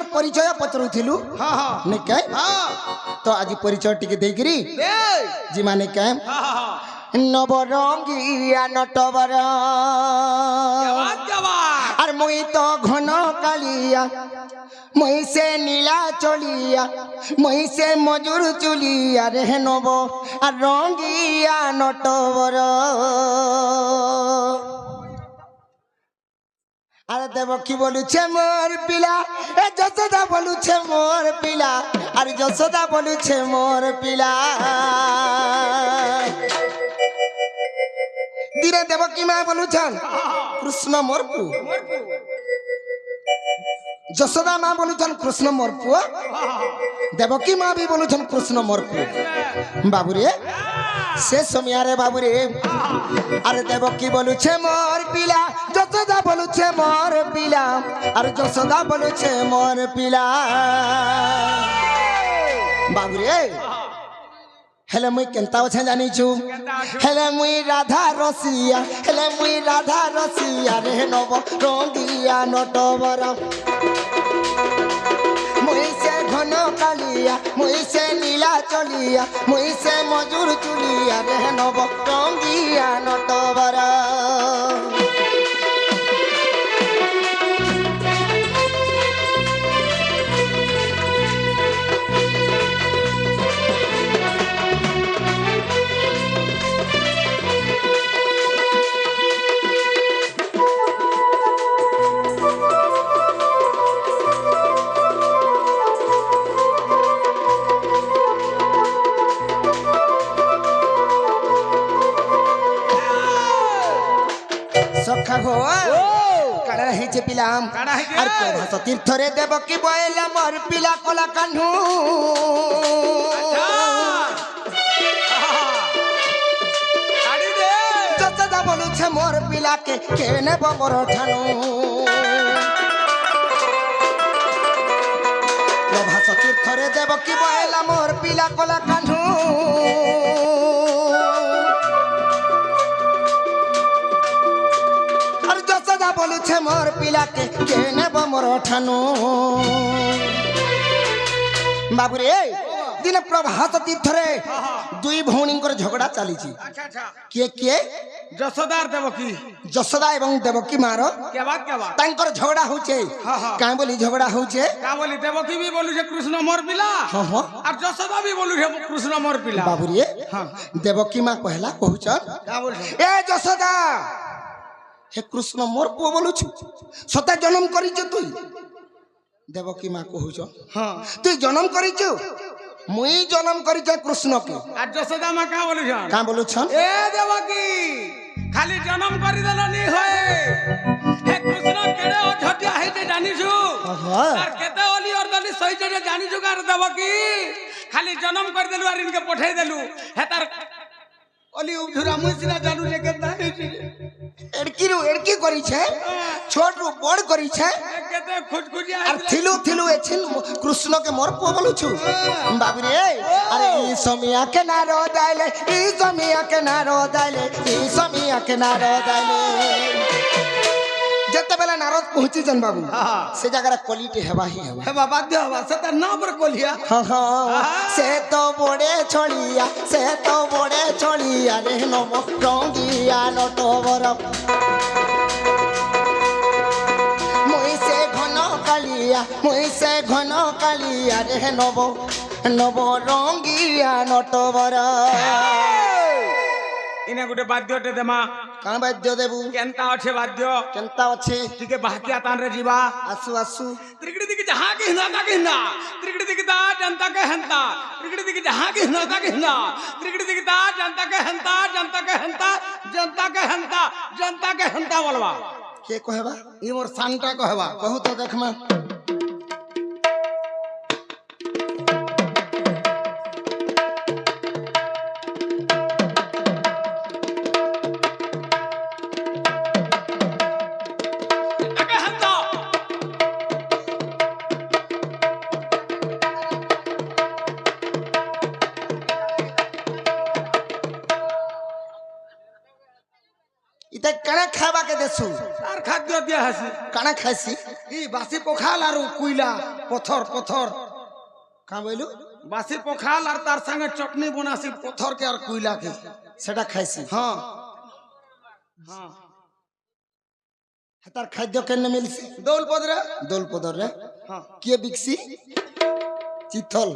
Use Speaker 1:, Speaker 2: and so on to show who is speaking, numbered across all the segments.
Speaker 1: मोर परिचय पचरुथिलु
Speaker 2: हां हां
Speaker 1: ने के
Speaker 2: हां
Speaker 1: तो आज परिचय टिके देगिरी
Speaker 2: दे
Speaker 1: जी माने के
Speaker 2: हां हां
Speaker 1: नवरंगिया नटवर
Speaker 2: जवाब
Speaker 1: और मुई तो घन कालिया मुई से नीला चलिया मुई से मजूर चुलिया रे नव और रंगिया नटवर अरे देव की बोलू छे मोर पिला ए जसोदा बोलू छे मोर पिला अरे जसोदा बोलू छे मोर पिला धीरे देव की माँ बोलू छन कृष्ण मोर पु जसोदा माँ बोलू छन कृष्ण मोर पु देवकी माँ भी बोलू छन कृष्ण मोर पु बाबू रे से समय रे बाबू रे अरे देवकी बोलू छे मोर पिला जसोदा बोलू छे मोर पिला अरे जसोदा बोलू छे मोर पिला बाबू रे हेले मुई केनता अच्छे जानी छु हेले मुई राधा रसिया हेले मुई राधा रसिया रे नव रंगिया नटवर मुई से घन कालिया मुई से नीला चलिया मुई से मजूर चुलिया रे नव रंगिया नटवर सखा हो काड़ा रही छे पिलाम और प्रभास तीर्थ रे देव की बोला मोर पिला कोला कान्हू
Speaker 2: गाड़ी दे
Speaker 1: जसदा बोलू छे मोर पिला के केने मोर ठानु प्रभास तीर्थ रे देव की बोला मोर पिला कोला कान्हू बोलू छे मोर पिला के केने मोर ठानु बाबू रे दिन प्रभात तीर्थ रे दुई भौणी झगड़ा चली
Speaker 2: अच्छा अच्छा
Speaker 1: किए किए
Speaker 2: जसोदार देवकी
Speaker 1: जसोदा एवं देवकी मार
Speaker 2: क्या बात
Speaker 1: तांकर झगड़ा होचे काहे बोली झगड़ा होचे
Speaker 2: का बोली देवकी भी बोलू छे कृष्ण मोर पिला
Speaker 1: हां हां
Speaker 2: और जसोदा भी बोलू छे कृष्ण मोर पिला
Speaker 1: बाबू रे देवकी मां कहला कहउछन
Speaker 2: का बोल
Speaker 1: ए जसोदा हे कृष्ण मोर पुओ बोलू छु सता जन्म करी छ तुई देवकी मां कहउछ
Speaker 2: हां
Speaker 1: तुई जन्म करी छ मुई जन्म करी छ कृष्ण के
Speaker 2: आ जसोदा मां का बोलू छन
Speaker 1: का बोलू छन
Speaker 2: ए देवकी खाली जन्म करी देला नी होए हे कृष्ण केड़े अझटिया है ते जानी छु और केते ओली और दली सही जे जानी छु कर देवकी खाली जन्म कर देलु और इनके पठाई देलु हे तार ओली उधरा मुसिना जानू जे केता है
Speaker 1: एड़की करी छे छोट रु बड़ करी छे
Speaker 2: केते खुजखुजिया
Speaker 1: और थिलु थिलु एछिन कृष्ण के मोर पुओ बोलू छु बाबू रे अरे ई समिया के ना रो दाइले ई समिया के ना रो दाइले ई समिया के ना रो दाइले जते बेला नारद पहुंची जन बाबू से जगह क्वालिटी हेबा ही हेबा
Speaker 2: हे बाबा दे हवा से त ना पर कोलिया
Speaker 1: हां हां से तो बड़े छोड़िया रे नव रंगिया नटवर मुई से घन कालिया रे नव रंगिया नटवर
Speaker 2: इने गुटे बाद्यटे देमा
Speaker 1: का बाद्य देबू
Speaker 2: केनता अच्छे बाद्य
Speaker 1: केनता अच्छे
Speaker 2: ठीक है बाकिया तान रे जीवा
Speaker 1: आसु आसु
Speaker 2: त्रिकड़ी दिख जहां के हिंदा का हिंदा त्रिकड़ी दिख दा जनता के हंता त्रिकड़ी दिख जहां के हिंदा का हिंदा त्रिकड़ी दिख दा जनता के हंता जनता के हंता जनता के हंता जनता के हंता बोलवा
Speaker 1: के कहबा
Speaker 2: ई मोर सांटा कहबा
Speaker 1: कहू तो देखमा इते कने खावा के देश দেসু
Speaker 2: আর খাদ্য দিয়া হাসি
Speaker 1: কানা খাইছি
Speaker 2: ই বাসি পখাল আর কুইলা পথর পথর
Speaker 1: কা বইলু
Speaker 2: বাসি পখাল আর তার সঙ্গে চটনি বনাসি পথর কে আর কুইলা কে
Speaker 1: সেটা খাইছি
Speaker 2: হ্যাঁ হ্যাঁ
Speaker 1: তার খাদ্য কেন মিলছি
Speaker 2: দৌল পদরে
Speaker 1: দোল পদর রে
Speaker 2: হ্যাঁ
Speaker 1: কিয়ে বিকছি চিথল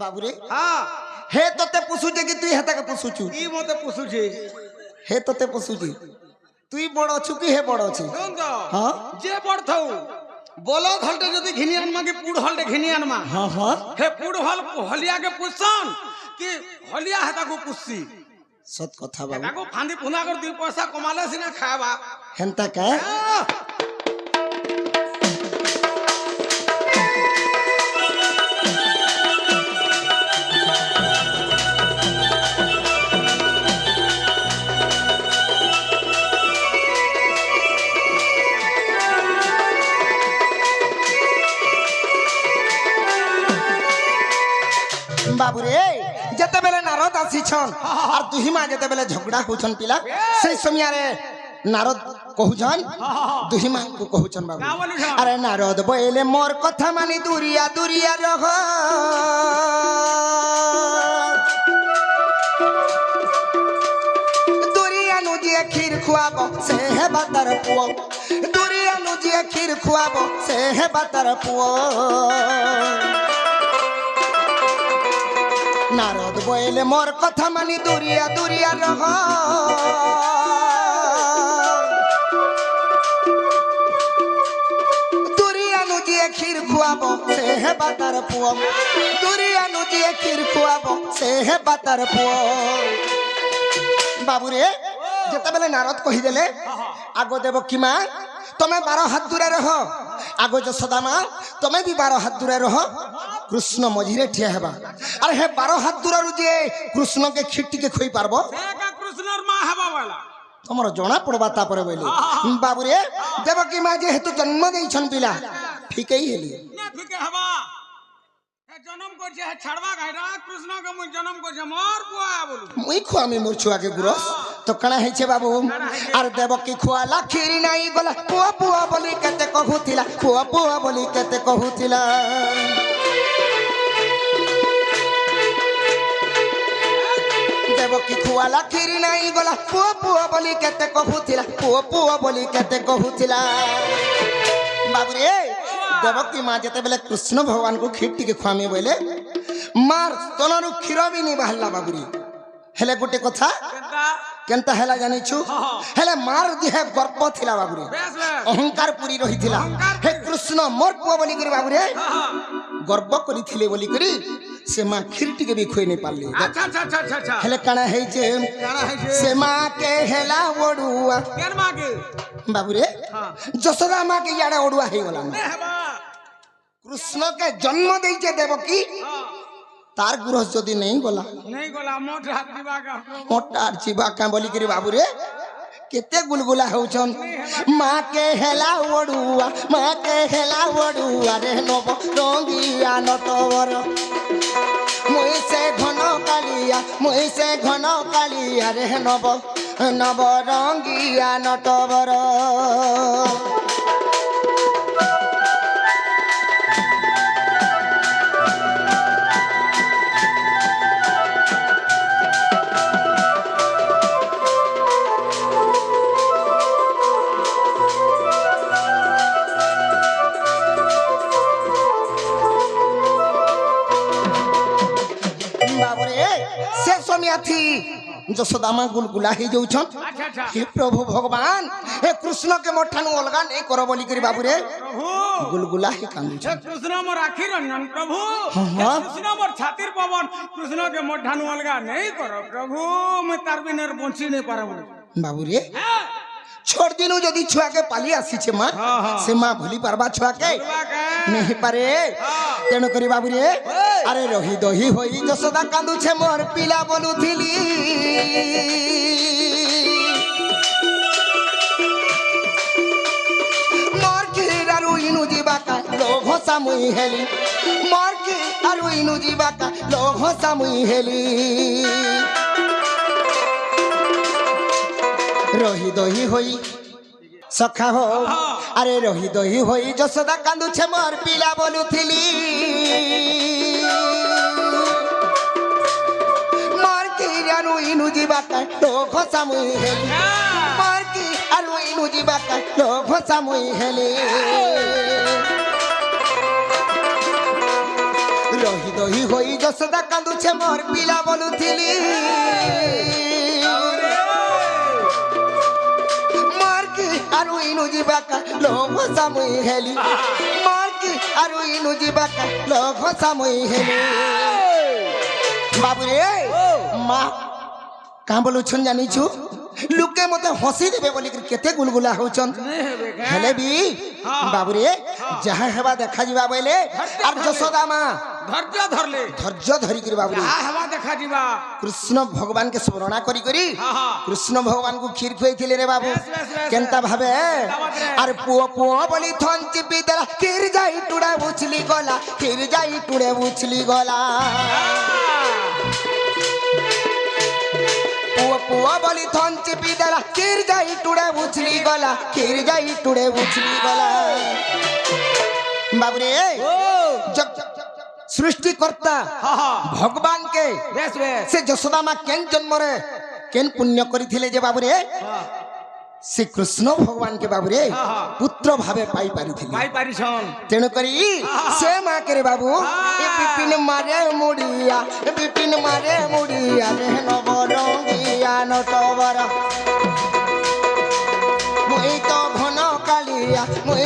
Speaker 1: বাবুরে
Speaker 2: হ্যাঁ
Speaker 1: হে তোতে পুষুছে কি তুই হেতাকে পুষুছু
Speaker 2: ই মতে পুষুছে
Speaker 1: হে তোতে পুষুছি তুই বড় অছু কি হে বড় অছি
Speaker 2: শুন তো
Speaker 1: হ্যাঁ
Speaker 2: যে বড় থাও বলো হলটে যদি ঘিনি আনমা কি পুড় হলটে ঘিনি আনমা
Speaker 1: হ্যাঁ হ্যাঁ
Speaker 2: হে পুড় হল হলিয়া কে পুষছন কি হলিয়া হেতাকু পুষছি
Speaker 1: সত কথা বাবু
Speaker 2: হেতাকু ফাঁদি ফুনা করে 2 পয়সা কমালে সিনা খাবা
Speaker 1: হেনতা কা
Speaker 2: আহ!
Speaker 1: বাবুরে যেতেবেলে নারদ আসিছন আর দুহিমা যেতেবেলে ঝগড়া হউছন পিলা সেই সময়ারে নারদ কহুছন দুহিমা কো কহুছন বাবু
Speaker 2: কা বলিছন?
Speaker 1: আরে নারদ বইলে মোর কথা মানি দুরিয়া দুরিয়া রহ দুরিয়া নুজিয়ে ক্ষীর খুয়াব সে হে বাতার পুয় দুরিয়া নুজিয়ে ক্ষীর খুয়াব সে হে বাতার পুয় নারদ বইলে মোর কথা মানি দুরিয়া দুরিয়া রহ দুরিয়া নুজিয়ে ক্ষীর খুয়াব সে হে বাতার পুয় দুরিয়া নুজিয়ে ক্ষীর খুয়াব সে হে বাতার পুয় বাবুরে যেতেবেলে নারদ কহিদেলে আগ দেব কি মা তুমি 12 হাত দূরে রহ আগ যশোদা মা তুমি भी 12 হাত দূরে রহ কৃষ্ণ মঝিরে ঠিয়া হেবা আর হে 12 হাত দূরରୁ যে কৃষ্ণকে খিটিকে খই পারবো
Speaker 2: একা কৃষ্ণর মা হবা বলা
Speaker 1: তোমার জনা পড়বা তাপরে বইলে বাবুরে দেবকী মা যেহেতু জন্ম দেইছন পিলা ঠিকই হেলি
Speaker 2: না ঠিকই হবা হে জনম করছে হে ছাড়বা গাইরা কৃষ্ণ কে মুই জনম করছে মোর বুয়া বলু
Speaker 1: মুই খুয়ামি মোর ছুয়াকে গুরস তো কানা হইছে বাবু আর দেবকী খুয়ালা খিরি নাই গলা পুয়া পুয়া বলি কেতে কহুতিলা পুয়া পুয়া বলি কেতে কহুতিলা দেবকী খুয়ালা খিরি নাই গলা পুয়া পুয়া বলি কেতে কহুতিলা পুয়া পুয়া বলি কেতে কহুতিলা বাবুরে দেবকী মা যেতেবেলে কৃষ্ণ ভগবানଙ୍କୁ ক্ষীর টিকে খুয়ামি বইলে মার স্তনରୁ କ୍ଷୀର ବି ନି ବାହାରିଲା ବାବୁରି ହେଲେ ଗୋଟେ କଥା
Speaker 2: কেনটা
Speaker 1: କେନ୍ତା ହେଲା ଜାଣିଛୁ ହେଲେ ମାର ଦିହେ ଗର୍ବ ଥିଲା ବାବୁରେ
Speaker 2: বেশ বেশ
Speaker 1: ଅହଙ୍କାର ପୁରୀ ରହିଥିଲା ହେ କୃଷ୍ଣ ମୋର ପୁଅ ବୋଲିକରି ବାବୁରେ ଗର୍ବ କରିଥିଲେ ବୋଲିକରି ସେ ମା କ୍ଷୀର ଟିକେ ବି ଖୁଏଇ ନେଇ ପାରିଲେ
Speaker 2: আচ্ছা আচ্ছা আচ্ছা আচ্ছা আচ্ছা
Speaker 1: ହେଲେ କାଣା ହେଇଛେ
Speaker 2: কানা হইছে
Speaker 1: ସେ ମା କେ ହେଲା ଓଡୁଆ
Speaker 2: কেন মাগে
Speaker 1: ବାବୁରେ ଯଶୋଦା ମା କେ ଇଆଡେ ଓଡୁଆ ହେଇଗଲା
Speaker 2: নে হবা
Speaker 1: କୃଷ୍ଣ କେ ଜନ୍ମ ଦେଇଛେ ଦେବକୀ ତାର ଗୁରସ ଯଦି ନେଇ ଗଲା
Speaker 2: नहीं गोला मोट हाथ दिवा का
Speaker 1: মোটার চিবা কাঁ বলিকরি বাবুরে কেতে গুলগুলা হউছন মা কে হেলা ওড়ুয়া মা কে হেলা ওড়ুয়া রে নব রঙ্গিয়া নটবর মুই সে ঘন কালিয়া রে নব নব রঙ্গিয়া নটবর বাবরে সে সমিয়াথি যশোদামা গুলগুলা হয়ে যাউছন
Speaker 2: अच्छा अच्छा
Speaker 1: हे प्रभु भगवान हे कृष्ण के मोठानु अलगा नहीं करो बोली करी बाबूरे
Speaker 2: प्रभु
Speaker 1: गुलगुला ही कांदुछ
Speaker 2: हे कृष्ण मोर आखी रंजन प्रभु
Speaker 1: हाँ,
Speaker 2: हे
Speaker 1: हाँ।
Speaker 2: कृष्ण मोर छातिर पवन कृष्ण के मोर ढानु अलगा नहीं करो प्रभु मैं तार बिना बंची नहीं पारबो
Speaker 1: बाबूरे छोड़ दिनु यदि छुआ के पाली आसी छे मां
Speaker 2: हाँ, हाँ।
Speaker 1: से मां भूली पारबा छुआ के नहीं पारे तेणु करी बाबूरे अरे रही दही होई जसोदा कांदु छे मोर पिला बोलुथिली मोर की रारु इनु जीवा का लोभ सामुई हेली मोर की आरु इनु जीवा का लोभ सामुई हेली রহি দহি হই সখা হো আরে রহি দহি হই যশোদা কান্দুছে মোর পিলা বলুথিলি মোর কি জানু ইনু ଯିବା କାଇଁ ଲୋ ଘଷା ମୁଇ ହେଲି মোর কি আরু ইনু ଯିବା କାଇଁ ଲୋ ঘষা মুই হেলি রহি দহি হই যশোদা কান্দুছে মোর পিলা বলুথিলি আরু ইনু ଯିବା କାଇଁ ଲୋ ଘଷା ମୁଇ ହେଲି মোর কি আরু ইনু ଯିବା କାଇଁ ଲୋ ঘষা মুই হেলি বাবুরে মা কাঁ বলুছন জানিছু লুকে মতে হসি দেবে বলি কেতে গুলগুলা হউছন হেলে বি বাবুরে যাহা হেবা দেখা ଯିବା বইলে আর যশোদা মা ধৈর্য ধরি করি বাবুরে
Speaker 2: দেখা ଯିବା
Speaker 1: কৃষ্ণ ভগবান কে স্মরণা করি করি কৃষ্ণ ভগবান কু ক্ষীর খুয়াইছিলে রে বাবু কেনতা ভাবে আর পুଅ পুଅ বলি থন চিপি দেলা ক্ষীর যাই টুড়ে বুঝলি গলা ক্ষীর যাই টুড়ে বুঝলি গলা পুଅ পুଅ বলি থন চিপি দেলা ক্ষীর যাই টুড়ে বুঝলি গলা ক্ষীর যাই টুড়ে বুঝলি গলা বাবুরে সৃষ্টিকর্তা ভগবান কে সে যশোদা মা কেন জন্মরে কেন পুণ্য করিଥିଲେ যে বাবুরে সে কৃষ্ণ ভগবান কে বাবুরে পুত্র ভাবে পাই পারিଥିଲେ তেণু করি সে মা কে রে বাবু বিপিন মারে মুড়িয়া রে নবরঙ্গিয়া নটবর মুই তো ঘন কালিয়া মুই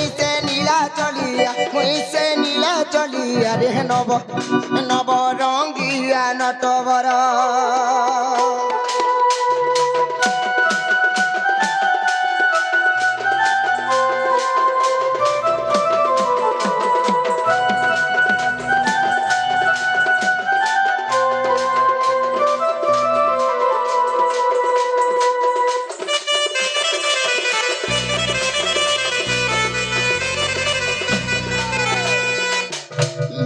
Speaker 1: সে নীলা চলিয়া রে নবরঙ্গিয়া নটবর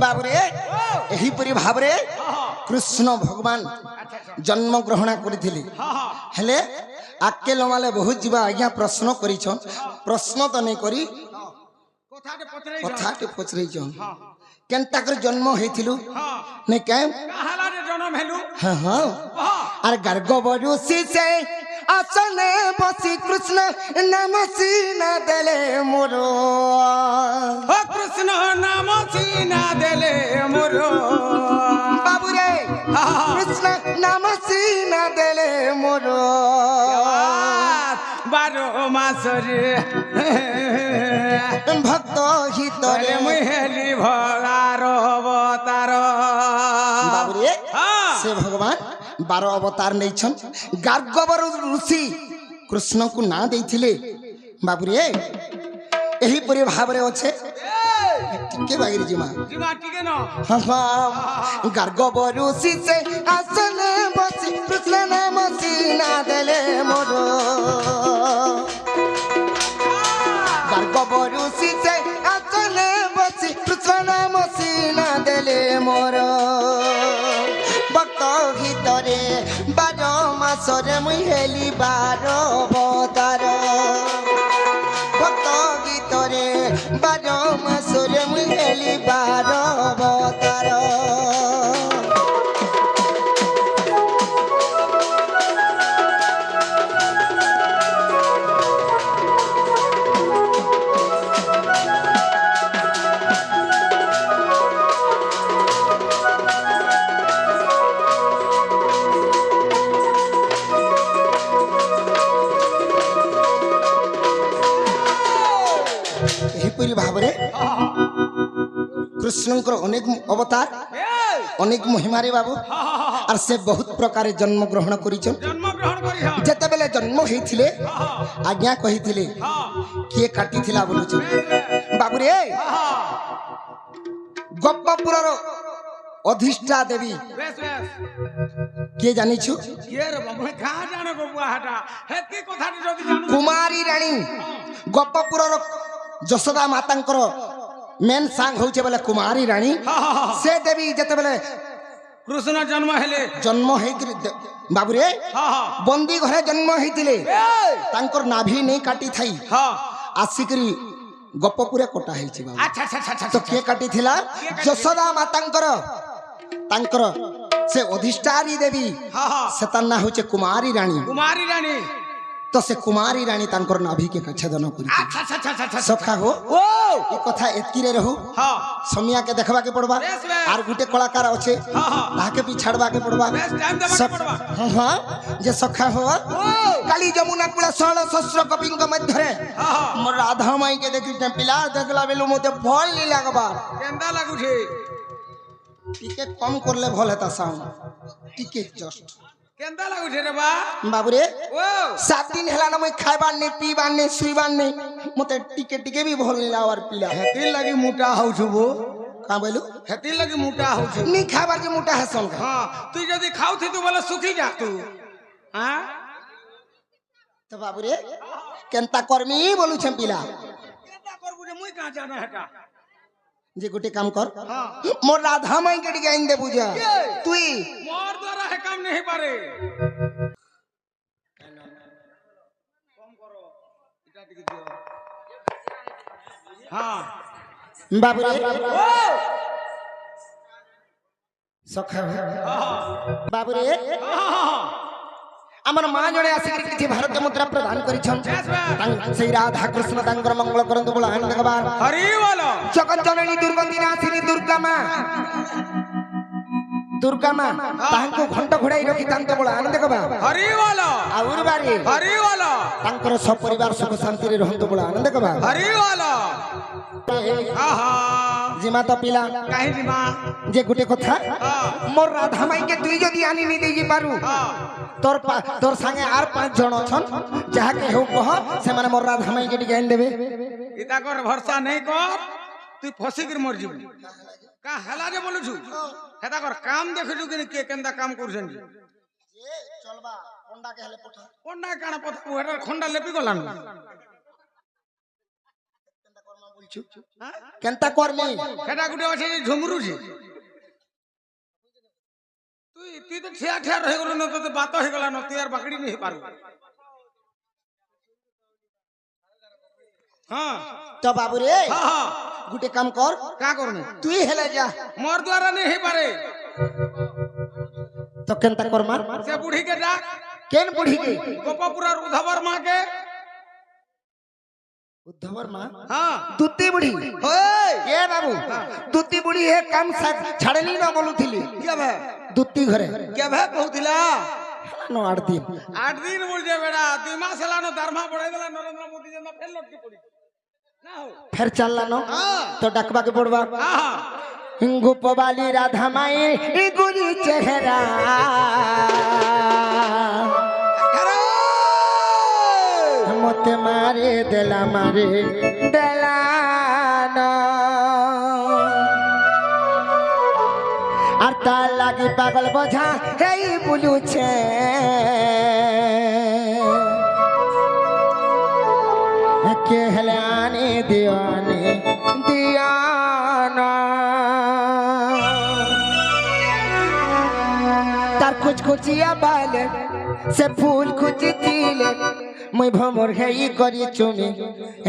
Speaker 1: বাবুরে এহিপরি ভাবরে কৃষ্ণ ভগবান জন্ম গ্রহণ করিଥିଲେ হেলে আকে লমালে বহুত যা আজ্ঞা প্রশ্ন করিছন প্রশ্ন তো নেই করি কথাটি পচরাইছন কেনতা করে জন্ম হয়েছিলু নেই কেন হ্যাঁ হ্যাঁ আর গার্গ বরুষি সে আসনে বসি কৃষ্ণ নাম সিনা দেলে মোর
Speaker 2: কৃষ্ণ নাম সিনা দেলে মোর
Speaker 1: বাবুরে কৃষ্ণ নাম সিনা দেলে মোর
Speaker 2: 12 মাসরে
Speaker 1: ভক্ত হিতরে
Speaker 2: মুহেলি ভগার অবতার
Speaker 1: বাবুরে সে ভগবান 12 অবতার নেইছন গার্গবর ঋষি কৃষ্ণକୁ না ଦେଇଥିଲେ বাবুরে এহিপরি ভাବରେ আছে টিকে বাগিরি জিমা
Speaker 2: টিকে ন
Speaker 1: গার্গব ঋষি সে আসলে বসি কৃষ্ণ নাম সিনা দেলে মোর গার্গব ঋষি সে আসলে বসি কৃষ্ণ নাম সিনা দেলে মোর ভক্ত ভিতরে 12 মাসরে মুই হেলি 12 অবতার ভক্ত ভিতরে 12 মাসরে মুই হেলি 12 অবতার ଏହିପରି ଭାବରେ କୃଷ୍ଣଙ୍କର ଅନେକ ଅବତାର ଅନେକ ମହିମାରେ ବାବୁ আর সে বহুত প্রকারে জন্মগ্রহণ করিছেন যেতবেলে জন্ম হয়েছিলে আজ্ঞা কহিছিলে কিয়ে কাটিছিলা বলুছেন বাবুরে গোপপুরর অধিষ্ঠা দেবী কে জানিছু কুমারী রানী গোপপুরর যশোদা মাতাঙ্কর মেন সাং হচ্ছে বলে কুমারী রানী সে দেবী যেতবেলে
Speaker 2: কৃষ্ণ জন্ম হেলে
Speaker 1: জন্ম হইকিরি বাবুরে
Speaker 2: হ্যাঁ হ্যাঁ
Speaker 1: বন্দি ঘরে জন্ম হইতিলে
Speaker 2: এই,
Speaker 1: তাঙ্কর নাভি নেই কাটি থাই
Speaker 2: হ্যাঁ
Speaker 1: আসিকিরি গপপুরে কটা ହେଇଛି বাবু
Speaker 2: আচ্ছা আচ্ছা আচ্ছা
Speaker 1: তো কে কাটিଥିଲା যশোদা মাতাଙ୍କର ତାଙ୍କର ସେ ଅଧିଷ୍ଠାରୀ ଦେବୀ
Speaker 2: হ্যাঁ হ্যাঁ
Speaker 1: ସେ ତାର ନାଁ ହଉଛି କୁମାରୀ ରାଣୀ
Speaker 2: কুমারী রানী
Speaker 1: ତ ସେ କୁମାରୀ ରାଣୀ ତାଙ୍କର ନାଭିକେ ଛେଦନ କରି
Speaker 2: আচ্ছা আচ্ছা আচ্ছা আচ্ছা
Speaker 1: ସଖା ହୋ
Speaker 2: ও
Speaker 1: ଏ କଥା ଏତିକିରେ ରହୁ
Speaker 2: হ্যাঁ
Speaker 1: ସମିଆକେ ଦେଖବାକେ ପଡବା
Speaker 2: ବେଶ, ବେଶ।
Speaker 1: আর গুটে কলাকার আছে
Speaker 2: হ্যাঁ হ্যাঁ
Speaker 1: তাহাকে বি ছাড়বাকে পড়বা
Speaker 2: বেশ টাইম দেবাকে
Speaker 1: সখ-
Speaker 2: পড়বা
Speaker 1: হ্যাঁ হ্যাঁ যে সখা হো
Speaker 2: ও
Speaker 1: কালী যমুনা কূল ষোল সহস্র কপিঙ্গ মধ্যে
Speaker 2: হ্যাঁ হ্যাঁ
Speaker 1: মোর রাধা মাইকে দেখি পিলা দেখলা বেলু মতে ভয় নি লাগবা
Speaker 2: কেন্দা লাগুছে
Speaker 1: টিকে কম করলে ভাল হেতা সাউন্ড টিকে জস্ট
Speaker 2: কেন্দা লাগুছে রে বা
Speaker 1: বাবুরে
Speaker 2: ও
Speaker 1: 7 দিন হেলা না মই খাইবার নি পিবার নি শুইবার নি মতে টিকে টিকে বি ভাল নি লাগার পিলা
Speaker 2: হেতির লাগি মোটা হউছু বো
Speaker 1: কা বলু
Speaker 2: হেতির লাগি মোটা হউছু
Speaker 1: নি খাইবার যে মোটা হেসন কা
Speaker 2: হ্যাঁ তুই যদি খাউথি তু বলে সুখী যা তু হ্যাঁ
Speaker 1: তো বাবুরে কেনতা কর্মী বলুছেন পিলা
Speaker 2: কেন্দা করবু রে মুই কা জানা হেটা
Speaker 1: যে গোটে কাম কর
Speaker 2: হ্যাঁ
Speaker 1: মোর রাধা মাইকে টিকে আইন দে বুঝা তুই
Speaker 2: মোর দ্বারা হে কাম নেই পারে কম করো এটা দিকে দিও হ্যাঁ
Speaker 1: বাবুরে
Speaker 2: ও
Speaker 1: সখা
Speaker 2: হ্যাঁ
Speaker 1: বাবুরে
Speaker 2: হ্যাঁ
Speaker 1: আমার মা জনে আসিকি কিছু ভারতীয় মুদ্রা প্রদান করিছন
Speaker 2: বেশ, বেশ।
Speaker 1: সেই রাধা কৃষ্ণ তাঙ্কর মঙ্গল করন্তু বলে আনন্দ কবার
Speaker 2: হরি বলো
Speaker 1: জগৎ জননী দুর্গতি নাশিনী দুর্গা মা তাহাଙ୍କୁ ঘଣ୍ଟ ଘୋଡ଼ାଇ ରଖିଥାନ୍ତ ବଳ ଆନନ୍ଦ କବା
Speaker 2: হরি বলো
Speaker 1: ଆଉର ବାରି
Speaker 2: হরি বলো
Speaker 1: ତାଙ୍କର ସପରିବାର ସୁଖ ଶାନ୍ତିରେ ରହନ୍ତୁ ବଳ ଆନନ୍ଦ କବା
Speaker 2: হরি বলো আহা
Speaker 1: ଜିମା ତ ପିଲା
Speaker 2: কাহিনী মা
Speaker 1: যে ଗୋଟେ କଥା
Speaker 2: হ্যাঁ
Speaker 1: মোর রাধা মাইকে তুই যদি আনি নি দেই পারু
Speaker 2: হ্যাঁ
Speaker 1: তোর সাঙ্গে আর 5 জন অছন যাহাকে হেউ কহ সেমানে মোর রাধা মাইকে টিকে আনি দেবে
Speaker 2: ইতা কর ভরসা নেই কর তুই ফসিকির মর যাবি কা হেলা যে বলুছু হেতা কর কাম দেখুছু কি কে কেন্দা কাম করছেন
Speaker 1: চলবা কোনটাকে হেলে পঠা
Speaker 2: কোনটা কানা পথাবু হেটার খন্ডা লেপি গলান হ্যাঁ
Speaker 1: কেনতা কর্মী
Speaker 2: হেটা গুটে আছে যে ঝুমরুছি তুই তুই তো ঠিয়া ঠিয়া রয়ে গেল না তোতে বাত হয়ে গেল না তুই আর বাকড়ি নেই পারু হ্যাঁ
Speaker 1: তো বাবুরে
Speaker 2: হ্যাঁ হ্যাঁ
Speaker 1: গুটে কাম কর
Speaker 2: কা করমু
Speaker 1: তুই হেলে যা
Speaker 2: মোর দ্বারা নেই হই পারে
Speaker 1: তো কেনতা কর্মা
Speaker 2: সে বুড়ি কে ডাক
Speaker 1: কেন বুড়ি কে
Speaker 2: গোপপুরার উধবর মা কে
Speaker 1: উদ্ধবর মা
Speaker 2: হ্যাঁ
Speaker 1: দুতি বুড়ি
Speaker 2: ওই
Speaker 1: এ বাবু দুতি বুড়ি হে কাম ছাড়েনি না বলুথিলি
Speaker 2: কে ভে
Speaker 1: দুতি ঘরে
Speaker 2: কে ভে কহুতিলা
Speaker 1: নো 8 দিন
Speaker 2: 8 দিন বলছে বেড়া 2 মাস হেলানো দরমা বড়াই দেলা নরেন্দ্র মোদি যেন ফের লটকি পড়ি না হো
Speaker 1: ফের চাললানো
Speaker 2: হ্যাঁ
Speaker 1: তো ডাকবাকে পড়বা
Speaker 2: হ্যাঁ
Speaker 1: গোপবালি রাধা মায়ে গুরি চেহারা মতে মারে দেলা না আর তার লাগি পাগল বোঝা এই বলুছে কে হেলে আনে দিয়ানা তার খুঁজ খুঁজিয়া পাইলে সে ফুল খুঁজিছিলে মই ভ্রমর হেই করি চুমি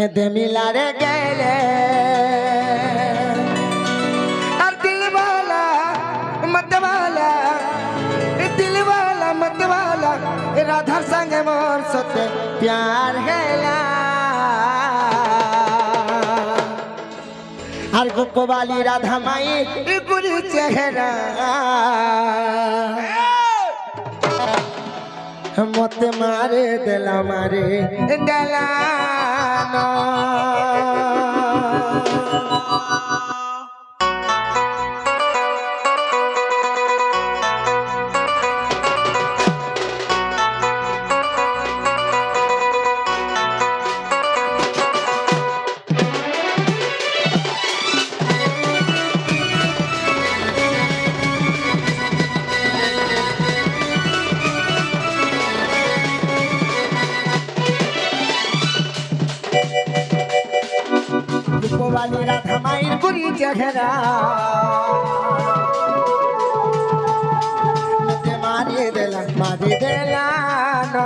Speaker 1: এদে মিলারে গেলে আর দিলওয়ালা মতওয়ালা রাধার সঙ্গে মোর সতে প্যার হেলা আর গোপবালি রাধা মাই গুরু চেহারা মতে মারে দেলা না গোপবালি রাধা মায়ের গুরি চেহারা মারি দেলা না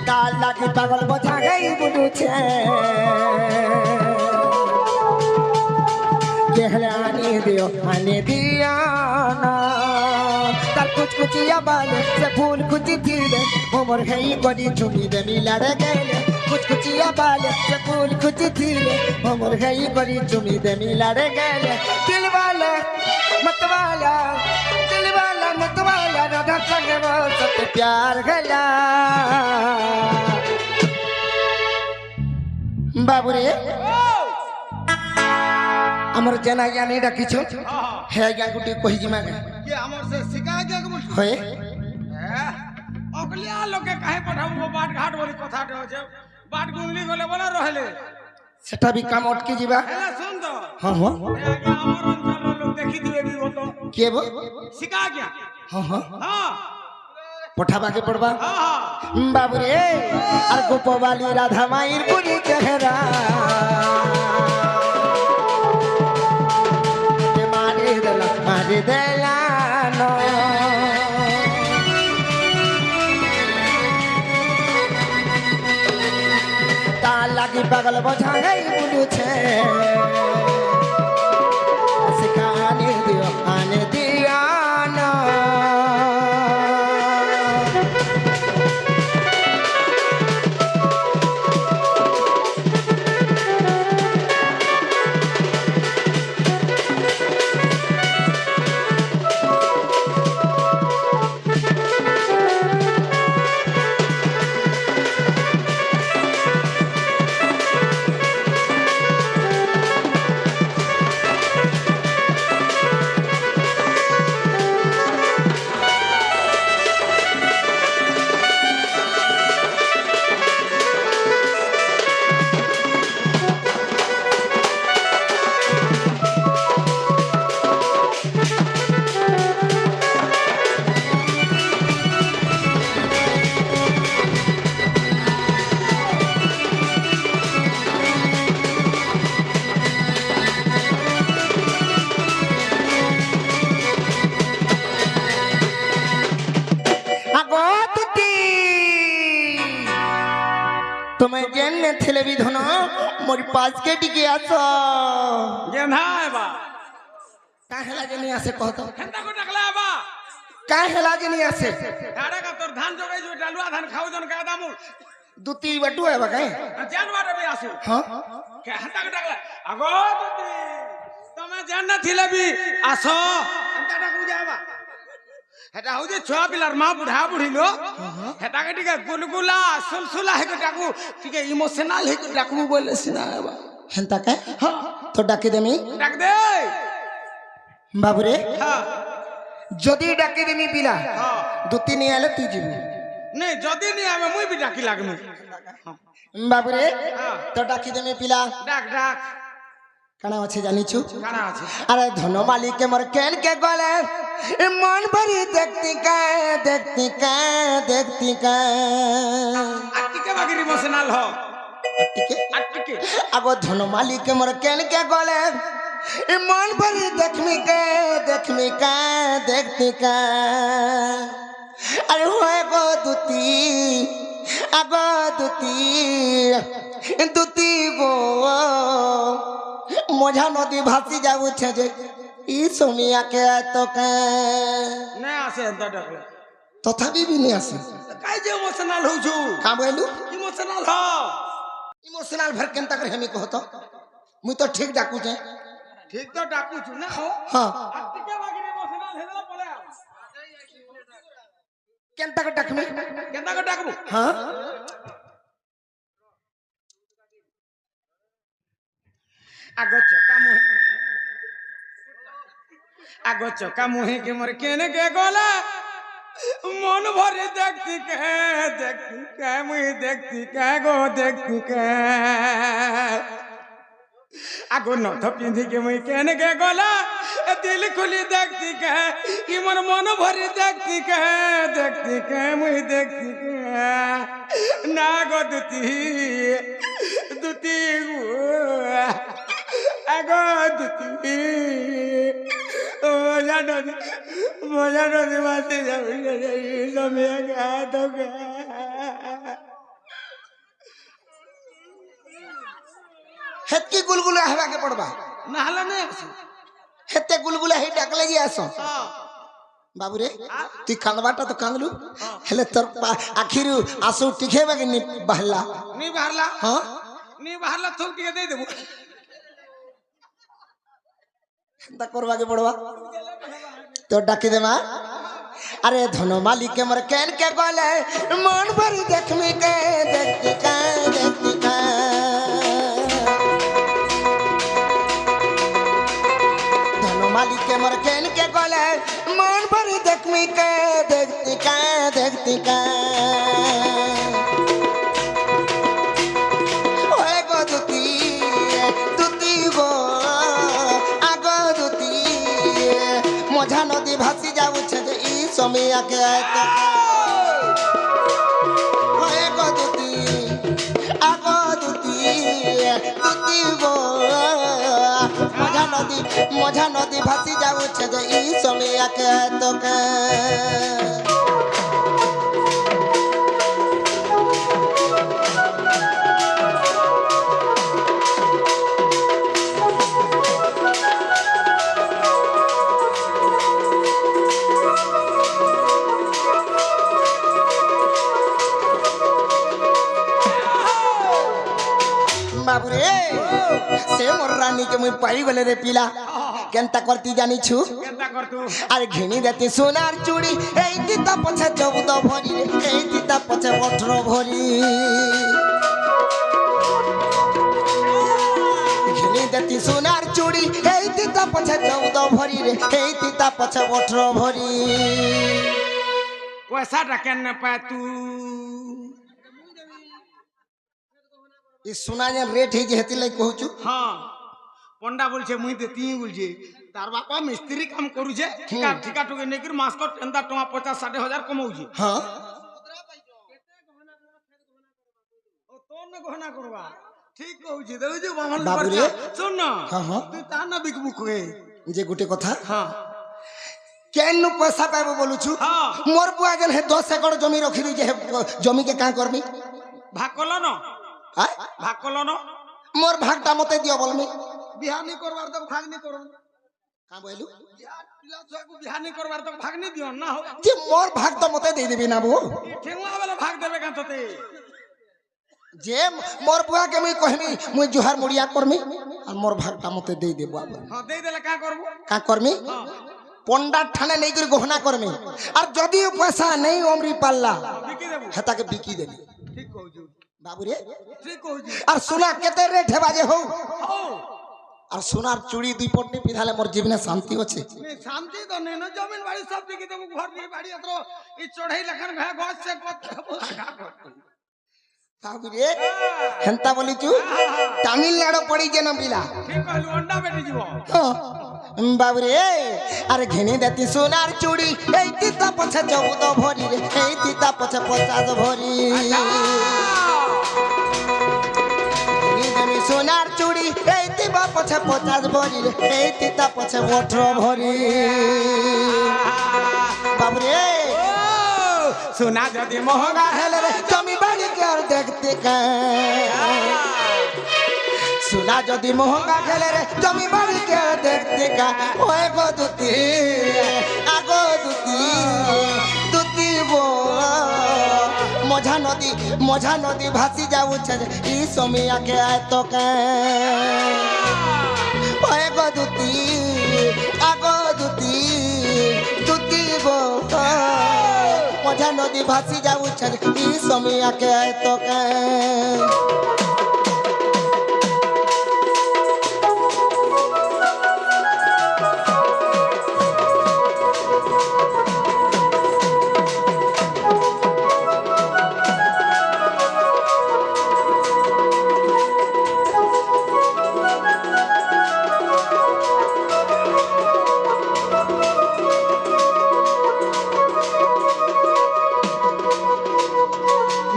Speaker 1: তার লাগে পাগল বোঝা গাই বুঝছে কেহলে আনে দিও না তার কুচকুচিয়া বালে সে ফুল কুচি দিলে ওমর হেই করি চুমি দে মিলারে গেলে কুচকুচিয়া বালে সে ফুল কুচি দিলে ওমর হেই করি চুমি দে মিলারে গেলে দিলওয়ালা মতওয়ালা রাধা संगे बहुत प्यार गला বাবুরে আমার জানা জানি ডাকিছ হে গা গুটি কহি জিমা গে
Speaker 2: ये हमर से सिखा के बोल
Speaker 1: হয়ে
Speaker 2: अगलिया लोग के काहे पठाऊ बाट घाट बोली कथा होছে बाट गुंगली गले बोला रहले
Speaker 1: সেটা বি কাম অটকে যাবা
Speaker 2: एला सुन तो
Speaker 1: হ্যাঁ হ্যাঁ
Speaker 2: आगे हमर अंचल लोग देखि दिए भी हो तो
Speaker 1: কে বো
Speaker 2: सिखा गया
Speaker 1: হ্যাঁ হ্যাঁ
Speaker 2: हां
Speaker 1: পঠাবাকে পড়বা
Speaker 2: हां हां
Speaker 1: বাবুরে আর গোপবালি রাধা মায়ের গুলি চেহারা মারি দেলা না তার লাগি পাগল বোঝা গাই বুঝছে শিখানে দিও আনে দিও না तुम्हें जेने थिले विधन मोर पास के टिके आसो
Speaker 2: गेंधाय बा
Speaker 1: का हेला जनी आसे कहतो
Speaker 2: खेता को टकला बा
Speaker 1: का हेला जनी आसे
Speaker 2: गाड़ा का तोर धान जोगे जो डालुआ धान खाऊ जन का दामु
Speaker 1: दुती बटू है बकाई
Speaker 2: जान बाटे भी आसु
Speaker 1: हां
Speaker 2: के हंता को टकला अगो दुती तमे जान न थिले भी आसो हंता टकू जाबा हेटा हो जे छुआ पिलार मां बुढ़ा बुढ़ी लो हेटा के टिके गुलगुला सुलसुला है के टाकू टिके इमोशनल है के टाकू बोले सिना बा
Speaker 1: हेंता का तो डाके देमी
Speaker 2: डाक दे
Speaker 1: बाबूरे
Speaker 2: हां
Speaker 1: যদি ডাকে দেমি পিলা
Speaker 2: हां
Speaker 1: দুতি নি আলে তুই যাবি
Speaker 2: नहीं जदी नहीं आवे मुई भी डाकी लागमु
Speaker 1: বাবুরে
Speaker 2: हां
Speaker 1: তো ডাকি দেমি পিলা
Speaker 2: डाक डाक
Speaker 1: কানা আছে জানিছু
Speaker 2: काना আছে
Speaker 1: अरे धन मालिक के मोर केन के गले मन भरी देखती का
Speaker 2: अट्टी के बागी इमोशनल हो
Speaker 1: ठीक है
Speaker 2: अट्टी के
Speaker 1: अब धन मालिक के मोर केन के गले मन भरी देखती का अरे होए गो दुती गो मोझा नदी भासी जाऊছে যে ই সমিয়াকে তো কে
Speaker 2: नहीं आसे अंदर डाकला
Speaker 1: তথাপি বি নি আসে
Speaker 2: काई जे इमोशनल हो छु
Speaker 1: কা বইলু
Speaker 2: इमोशनल हो
Speaker 1: ইমোশনাল ভর কেনতা করে হেমি কহতো মুই তো ঠিক ডাকু যে
Speaker 2: ठीक तो डाकू छु ना हो
Speaker 1: हां
Speaker 2: अट्टी के बागी इमोशनल हेला बोले
Speaker 1: কেনতা করে ডাকমি
Speaker 2: केंदा को डाकबू
Speaker 1: हां
Speaker 2: आगो चका मुहे के मोर केने के गोला मन भरे देखती के मुही देखती के गो देखती के आगो नथ पिंधी के मुही केने के गोला दिल खुली देखती के कि मोर मन भरे देखती के मुही देखती के ना गो दुती আগো দুতি মজা নদী মাসে যাবে তুমি একা তোকে
Speaker 1: হেতকি গুলগুলা হেবাকে পড়বা
Speaker 2: না হলে নেই আসো
Speaker 1: হেতে গুলগুলা হে ডাকলে গিয়ে আস বাবুরে তুই কান্দবাটা তো কান্দলু হেলে তোর আখিরু আসু টিকেবাকে নি বাহলা
Speaker 2: নি বাহারলা
Speaker 1: হ্যাঁ
Speaker 2: নি বাহারলা থোক টিকে দিয়ে দেবো
Speaker 1: তা করবাকে পড়বা তো ডাকি দে মা আরে ধন মালিক মোর কেন কে গলে মন ভরি দেখমি কে দেখতি কা দেখতি কা ধন মালিক মোর কেন কে গলে মন ভরি দেখমি কে দেখতি কা দেখতি কা ওই গো দুতি দুতি গো আগো দুতি মঝা নদী ভাসি যাউছে যে ই সমিয়াকে আয়তো ওই গো দুতি আগো দুতি দুতি গো মঝা নদী ভাসি যাউছে যে ই সমিয়াকে আয়তো কে বাবুরে সে মোর রানীকে মুই পাই গলে রে পিলা কেনতা করতি জানিছু
Speaker 2: কেনতা করতু
Speaker 1: আর ঘিনি দেতি সোনার চুড়ি এই দিতা পছে 14 ভরি রে এই দিতা পছে 18 ভরি ঘিনি দেতি সোনার চুড়ি এই দিতা পছে 14 ভরি রে এই দিতা পছে 18 ভরি
Speaker 2: পয়সাটা কেন পায় তু
Speaker 1: এই সোনা যে রেট হই যে হেতি লাই কহুচু
Speaker 2: হ্যাঁ পন্ডা বলছে মুই দেতি বলছে তার বাপা মিস্ত্রি কাম করুছে ঠিকা ঠিকা টুকে নেকির মাস কর এন্দা টଙ୍କା 50-60 হাজার কমাউছে
Speaker 1: হ্যাঁ
Speaker 2: ও তোর না গহনা করবা ঠিক কହୁছে দেখুছি বামন
Speaker 1: বাবুরে।
Speaker 2: খরচা শুন না
Speaker 1: হ্যাঁ, হ্যাঁ।
Speaker 2: তুই তা না বিকবু কয়ে
Speaker 1: যে গোটে কথা
Speaker 2: হ্যাঁ
Speaker 1: কেন পয়সা পাইব বলুছু
Speaker 2: হ্যাঁ।
Speaker 1: মোর বুয়া যেন হে 10 একর জমি রখি যে হে জমি কে কাঁ করবি
Speaker 2: ভাগ করল না
Speaker 1: আয়
Speaker 2: ভাগ করল না
Speaker 1: মোর ভাগটা মতে দিও বলমি
Speaker 2: বিহানি করবার তো ভাগ নি করন
Speaker 1: কাঁ বইলু
Speaker 2: পিলা ছুয়াকু বিহানি করবার তো ভাগ নি দিও না হোক
Speaker 1: যে মোর ভাগ তো মতে দেই দিবি না বউ
Speaker 2: ঠেঙ্গুয়া বেলা ভাগ দেবে কেন তোতে
Speaker 1: যে মোর বুয়া কে মুই কহমি মুই জুহার মুড়িয়া করমি আর মোর ভাগটা মতে দেই দেব আবার
Speaker 2: হ্যাঁ দেই দেলে কা করবো
Speaker 1: কাঁ করমি
Speaker 2: হ্যাঁ
Speaker 1: পন্ডার ঠানে নেই করে গহনা করমি আর যদিও পয়সা নেই অমরি পাল্লা
Speaker 2: বিকি দেবো
Speaker 1: হেতাকে বিকি দেবি
Speaker 2: ঠিক কହୁଛୁ
Speaker 1: বাবুরে
Speaker 2: ঠিক কହୁଛୁ
Speaker 1: আর সোনা কেতে রেট হেবা যে হও
Speaker 2: হও
Speaker 1: আর সোনার চুড়ি 2 পটনি পিধালে মোর জীবনে শান্তি আছে
Speaker 2: नहीं शांति तो नहीं ना जमीन बाड़ी सब बिकी देबो घर नहीं बाड़ी अतरो ई चढ़ाई लखन भे गछ से
Speaker 1: बाबुरे हेंता बोलिचु तमिलनाडु पड़ी जे न बिला
Speaker 2: ठीक कहलु अंडा बेटी जीवो
Speaker 1: बाबुरे अरे घेनी देती सोनार चूड़ी এই তিতা পছে 14 ভরি রে এই তিতা পছে 50 ভরি ঘেনি দেমি সোনার চুড়ি এই তিবা পছে 50 ভরি রে এই তিতা পছে 18 ভরি बाबुरे
Speaker 2: सुना जदी महंगा
Speaker 1: हेले रे जमी बाड़ी के और देखते का सुना जदी महंगा खेले रे जमी बाड़ी के और देखते का ओए गो दुती आगो दुती दुती वो मझा नदी भासी जाऊ छे ई समिया के आय तो का ओए गो दुती आगो दुती दुती वो मझा नदी भासी जाऊ छे ई समिया के आय तो का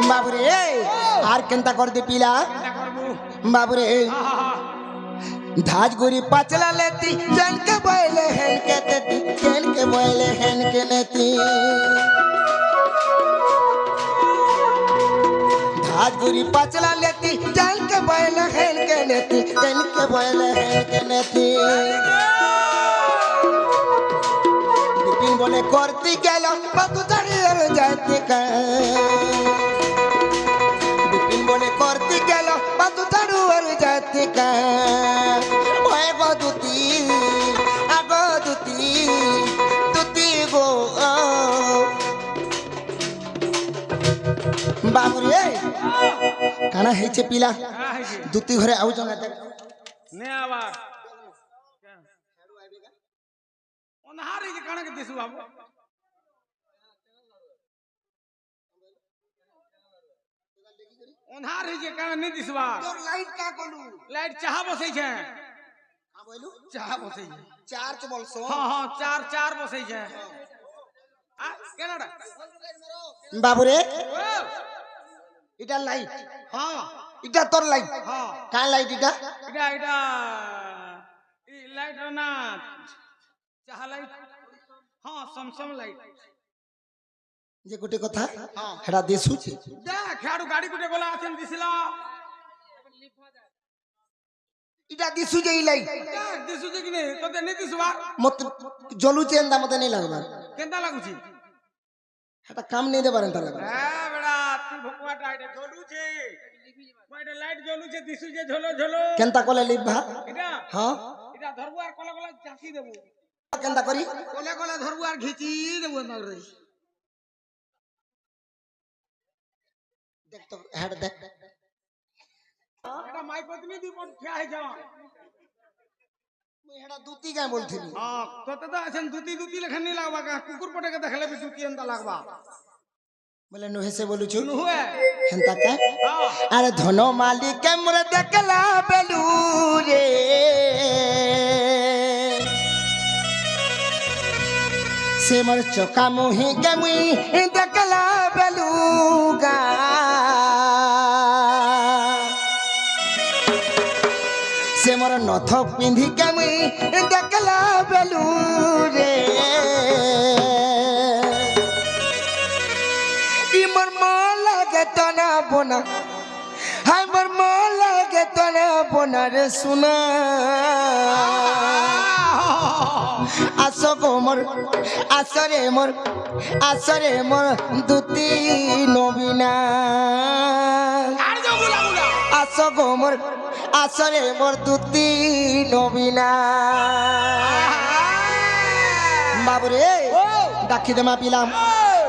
Speaker 1: बाबुरे आर केनता कर दे पीला बाबुरे धाज गुरी पाचला लेती जन के बोले हेन के देती जन के बोले हेन के लेती धाज गुरी पाचला लेती जन के बोले हेन के लेती जन के बोले हेन के लेती बिपिन बोले करती गेलो बातू चढ़ी और जाती का बिपिन बोले करती गेलो बातू चढ़ू और जाती का ओए गो दुती आगो दुती दुती गो बाबू रे काना हेचे पिला दुती घरे आउ जंगा
Speaker 2: ने आवाज ओनहारी के काना के दिसु बाबू ओनहार है जे काना नहीं दिसवा
Speaker 1: तोर लाइट का कोलू
Speaker 2: लाइट चाह बसै छै
Speaker 1: हां बोलू
Speaker 2: चाह बसै छै
Speaker 1: चार्ज बोलसो
Speaker 2: हां चार बसै छै आ केनाडा
Speaker 1: बाबू रे
Speaker 2: ओ
Speaker 1: इटा लाइट
Speaker 2: हां
Speaker 1: इटा तोर लाइट
Speaker 2: हां
Speaker 1: का लाइट इटा
Speaker 2: इटा ई लाइट ना चाह लाइट हां समसम लाइट
Speaker 1: जे गुटे कथा हेडा देसु छे
Speaker 2: देख खेड़ू गाड़ी गुटे गोला आछन दिसला
Speaker 1: इटा दिसु जे लाइट
Speaker 2: देख दिसु जे कि नहीं तते नहीं दिसवा
Speaker 1: मत जलु चेंदा मते नहीं लागबा
Speaker 2: केंता लागुची
Speaker 1: हेटा काम नहीं देबार एंता लागबा
Speaker 2: ए बेड़ा तू भकुआ टाइटे झोलू छे माइटे लाइट झोलू छे दिसु जे झोलो झोलो
Speaker 1: केंता कोले लिबा
Speaker 2: इटा
Speaker 1: हां
Speaker 2: इटा धरबु आर कोला कोला चाकी देबु
Speaker 1: केंता करी
Speaker 2: कोला कोला धरबु आर घिची देबु एंता रे
Speaker 1: देख तो हेड देख
Speaker 2: एटा माई पत्नी दी पर ठिया है जा
Speaker 1: मैं हेडा दूती का बोलथिनी
Speaker 2: हां तते तो असन दूती लेखन नहीं लागबा का कुकुर पटे के देखले भी दूती एंता लागबा
Speaker 1: बोले नोहे से बोलू छु
Speaker 2: सुन हुए
Speaker 1: हेंता का
Speaker 2: हां
Speaker 1: अरे धनो मालिक के मोर देखला बेलू रे से मोर चोका मुही के मुई देखला बेलूगा से मोर नथ पिंधी के मुई देखला बेलू रे ई मोर माला के तना बोना हाय मोर माला के तना बोना रे सुना आसो गो मोर आसरे मोर दुती नबीना
Speaker 2: आर जो गुला गुला
Speaker 1: आसो गो मोर आसरे मोर दुती नबीना बाबू रे डाकी देमा पिलाम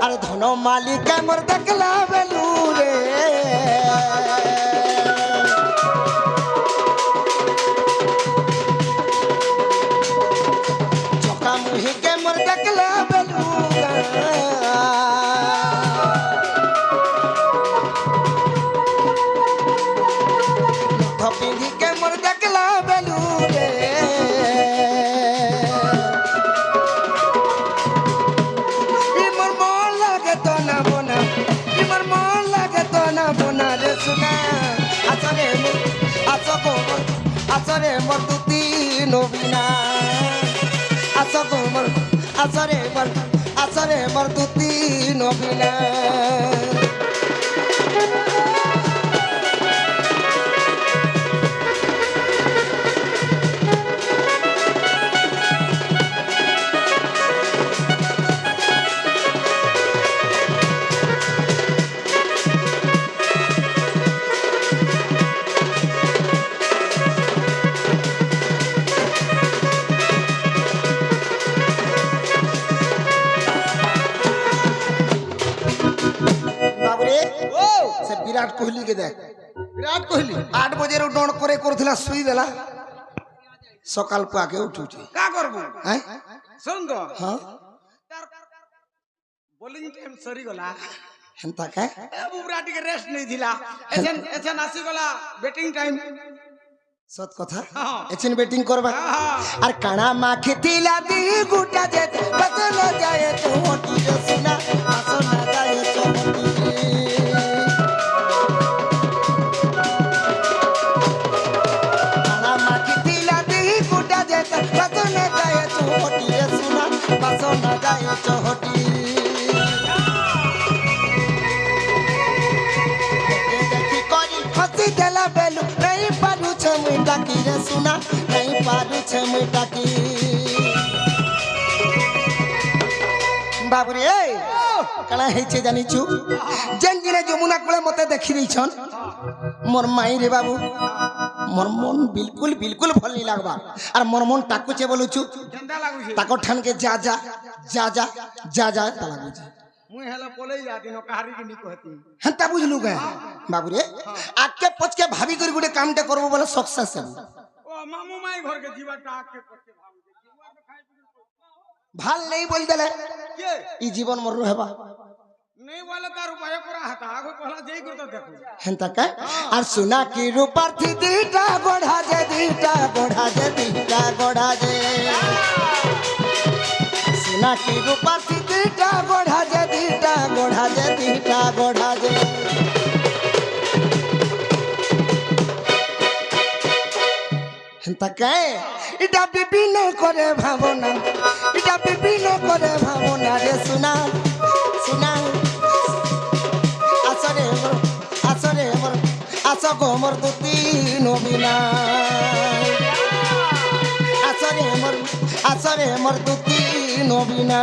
Speaker 1: अरे धनो मालिक मोर देखला बेलू रे चोका मुही के मोर देखला बेलूगा पिंधी के मोर देखला बेलू रे ई मोर मन लागे तो ना बोना ई मोर मन लागे तो ना बोना रे सुना आसरे मोर दुती नबीना आसरे मोर दुती नबीना विराट कोहली के देख विराट कोहली 8 बजे रो डोन करे करथिला सुई देला सकाल पाके उठुची
Speaker 2: का करबो
Speaker 1: हैं
Speaker 2: सुन तो
Speaker 1: हां
Speaker 2: बोलिंग टाइम सरी गला
Speaker 1: हंता का
Speaker 2: बुबराटी के रेस्ट नहीं दिला एछन आसी गला बैटिंग टाइम
Speaker 1: सत कथा
Speaker 2: हां
Speaker 1: एछन बैटिंग करबा
Speaker 2: हां
Speaker 1: और काना माखे तिला दी गुटा जे बदल जाए तो होटी रे सुना आसो ना जाए तो होटी काना माखे तिला डाकी देला बेलू नहीं पारू छे मुई डाकी रे सुना नहीं पारू छे मुई डाकी बाबुरे कणा हेचे जानिछु जेन दिने यमुना कूले मते देखि रहिछन मोर माई रे बाबू मोर मन बिल्कुल बिल्कुल भल नहीं लागबा और मोर मन टाकुचे बोलुछु
Speaker 2: केंदा लागुछे
Speaker 1: ताको ठान के जा जा जा जा जा जा ता लागुछे
Speaker 2: मुई हेला बोले जाती न कहारी के नी कहती
Speaker 1: हंता बुझलु के बाबू रे आके पछ के भाभी कर गुडे कामटे करबो बोले सक्सेस है
Speaker 2: ओ मामू माई घर के जीवा टाक के पछे भाग के जीवा तो खाई पी
Speaker 1: ভাল नहीं बोल देले
Speaker 2: के
Speaker 1: ई जीवन मोर रहबा
Speaker 2: नहीं वाला तार उपाय करा हता आगो पहला जेई कर तो देखो
Speaker 1: हंता का और सुना की रूपर थी दीटा गोढ़ा जे दीटा गोढ़ा जे दीटा गोढ़ा जे सुना की रूपर थी दीटा गोढ़ा जे दीटा गोढ़ा जे दीटा गोढ़ा जे हंता का इटा बिबिन करे भावना इटा बिबिन करे भावना रे सुना सुना आशा को मोर दुती नबिना आशा रे मोर दुती नबिना